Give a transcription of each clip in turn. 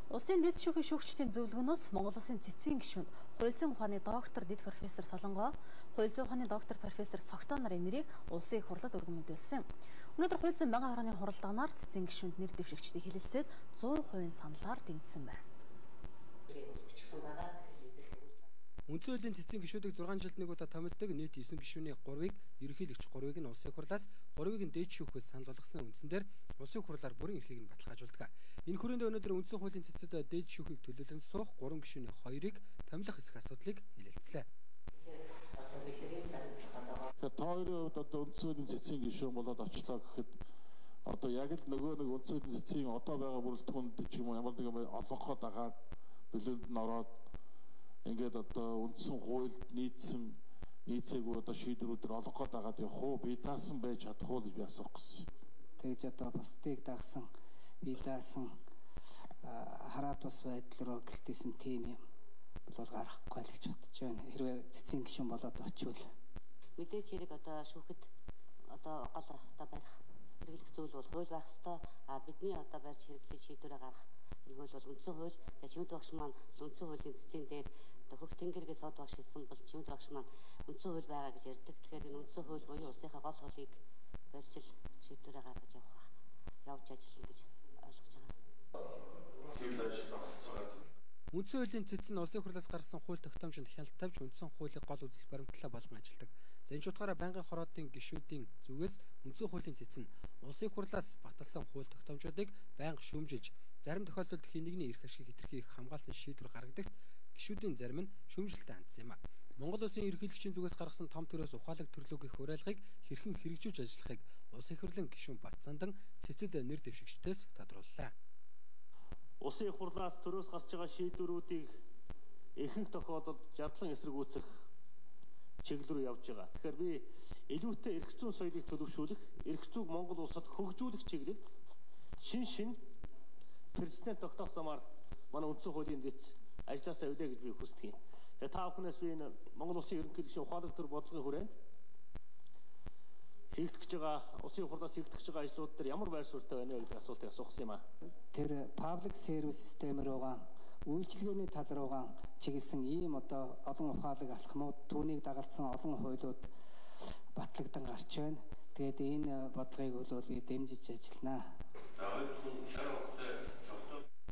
Улсын дэд шүүхийн шүүгчдийн зөвлөгөөнөөс Монгол Улсын цэцгийн гишүүнд хууль зүйн ухааны доктор дэд профессор Солонгоо, хууль зүйн ухааны доктор профессор Цогтоо нарын нэрийг улсын их хурлад өргөн мэдүүлсэн. Өнөөдөр хууль зүйн байнгын хорооны хуралдаанаар цэцгийн гишүүнд нэр дэвшигчдийг хэлэлцээд 100% саналаар тэмцсэн байна. Үндсэн хуулийн цэцгийн гишүүдийг 6 жилд нэг удаа томилдог нийт 9 гишүүний 3-ыг ерөнхийлөгч 3-ыг нь улсын хурлаас 3-ыг нь дээд шүүхээс санал болгосон үндсэн дээр улсын хурлаар бүрэн эрхийг нь баталгаажуулдаг. Энэ хүрээнд өнөөдөр үндсэн хуулийн цэцэд дээд шүүхийг төлөөлөн суух 3 гишүүний 2-ыг томилох эсэх асуудлыг хэлэлцлээ. Тэгэхээр хоёрын хувьд одоо үндсэн хуулийн цэцгийн гишүүн болоод очлоо гэхэд одоо яг л нөгөө нэг үндсэн хуулийн цэцгийн одоо байгаа бүрэлдэхүүнд ч юм уу ямар нэгэн олонхоо дагаад бэлэнд нь ороод ингээд одоо үндсэн хуульд нийцээгүй одоо шийдвэрүүдээр олонхоо дагаад явах уу, бие даасан байж чадах уу гэж би асуух гэсэн. Тэгж одоо бусдыг дагсан, бие даасан хараад бас байдал руу гэлтээсэн тийм юм бол гарахгүй л гэж бодож байна. Хэрвээ цэцгийн гишүүн болоод очивол мэдээж хэрэг одоо шүүхэд одоо гол одоо барих хэрэглэх зүйл бол хууль байх ёстой. Бидний одоо барьж хэрэглэх шийдвэрээ гаргах энэ хууль бол үндсэн хууль. Чимэд багш маань үндсэн хуулийн цэцгийн дээр одоо хөх тэнгэргээ сод багш хэлсэн бол чимэд багш маань үндсэн хууль байгаа гэж ярьдаг. Тэгэхээр энэ үндсэн хууль буюу улсынхаа гол хуулийг барьж шийдвэрээ гаргаж явж ажиллана гэж ойлгож байгаа. Үндсэн хуулийн цэц нь улсын хурлаас гарсан хууль тогтоомжинд хяналт тавьж үндсэн хуулийг гол үзэл баримтлалаа болгон ажилладаг. За энэ ч утгаараа байнгын хороодын гишүүдийн зүгээс үндсэн хуулийн цэц нь улсын хурлаас баталсан хууль тогтоомжуудыг байнга шүүмжилж, зарим тохиолдолд хэн нэгний эрх ашиг хэтэрхийг хамгаалсан шийдвэр гаргадагт гишүүдийн зарим нь шүүмжилтэ хандсан юм а. Монгол Улсын ерөнхийлөгчийн зүгээс гаргасан том төрөөс ухаалаг төрлөгийн хураалгыг хэрхэн хэрэгжүүлж ажиллахыг улс их хурлын гишүүн Батцаандан цэцэд нэр дэвшигчдээс тодрууллаа. Улсын их хурлаас төрөөс гарч байгаа шийдвэрүүдийг ихэнх тохиолдолд жадлан эсэргүүцэх чиглэл рүү явж байгаа. Тэгэхээр би илүүтэй эрх зүйн соёлыг төлөвшүүлэх, эрх зүйг Монгол улсад хөгжүүлэх чиглэлд шин президент тогтоох замаар манай үндсэн хуулийн зэц ажилласаа явуулъя гэж би хүсдэг юм. Тэгээ та бүхнээс би энэ Монгол Улсын ерөнхийлөгчийн ухаалаг төр бодлогын хүрээнд хийгдэж байгаа улсын их хурлаас хийгдэж байгаа ажлууд дээр ямар байр суурьтай байна вэ гэдэг асуултыг асуусан юм а. Тэр паблик сервис систем руугаа үйлчилгээний тал руугаа чиглэсэн ийм одоо олон ухаалаг алхмууд түүнийг дагалдсан олон хуулиуд батлагдсан гарч байна. Тэгээд энэ бодлогыг бол би дэмжиж ажилланаа.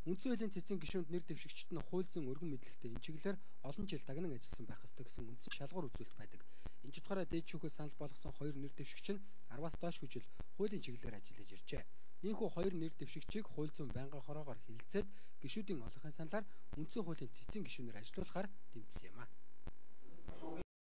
Үндсэн хуулийн цэцгийн гишүүнд нэр дэвшигчид нь хууль зүйн өргөн мэдлэгтэй энэ чиглэлээр олон жил дагнан ажилласан байх ёстой гэсэн үндсэн шалгуур үзүүлэлт байдаг. Энэ ч утгаараа дээд шүүхээс санал болгосон 2 нэр дэвшигч нь 10-аас доош жил хуулийн чиглэлээр ажиллаж иржээ. Ийхүү 2 нэр дэвшигчийг хууль зүйн байнгын хороогоор хэлэлцээд гишүүдийн олонхын саналаар үндсэн хуулийн цэцгийн гишүүнээр ажилуулахаар тэмцсэн юм а.